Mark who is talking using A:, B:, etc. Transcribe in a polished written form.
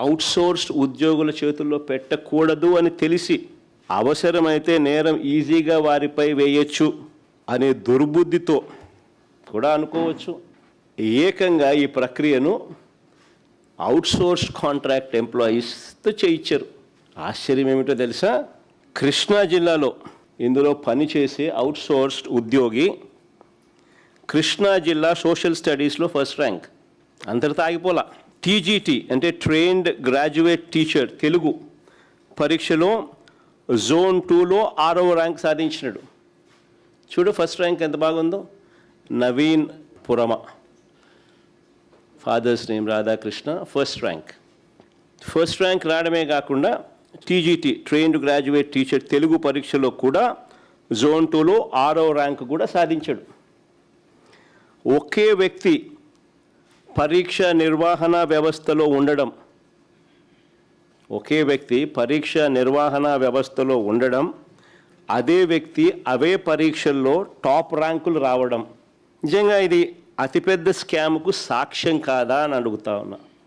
A: Outsourced ఉద్యోగుల చేతుల్లో పెట్టకూడదు అని తెలిసి అవసరమైతే నేరం ఈజీగా వారిపై వేయచ్చు అనే దుర్బుద్ధితో కూడా అనుకోవచ్చు ఏకంగా ఈ ప్రక్రియను అవుట్సోర్స్డ్ కాంట్రాక్ట్ ఎంప్లాయీస్తో చేయించారు. ఆశ్చర్యం ఏమిటో తెలుసా, కృష్ణా జిల్లాలో ఇందులో పనిచేసే అవుట్సోర్స్డ్ ఉద్యోగి కృష్ణా జిల్లా సోషల్ స్టడీస్లో ఫస్ట్ ర్యాంక్. అంతటితో ఆగిపోలా. టీజీటీ అంటే ట్రైన్డ్ గ్రాడ్యుయేట్ టీచర్ తెలుగు పరీక్షలో జోన్ 2లో 6వ ర్యాంక్ సాధించినాడు. చూడు ఫస్ట్ ర్యాంక్ ఎంత బాగుందో. Naveen Purama, father's name Radhakrishna, first rank రావడమే కాకుండా TGT trained graduate teacher Telugu పరీక్షలో కూడా జోన్ 2లో 6వ ర్యాంక్ కూడా సాధించాడు. ఒకే వ్యక్తి పరీక్ష నిర్వహణ వ్యవస్థలో ఉండడం, అదే వ్యక్తి అవే పరీక్షల్లో టాప్ ర్యాంకులు రావడం నిజంగా ఇది అతిపెద్ద స్కామ్కు సాక్ష్యం కాదా అని అడుగుతా ఉన్నా.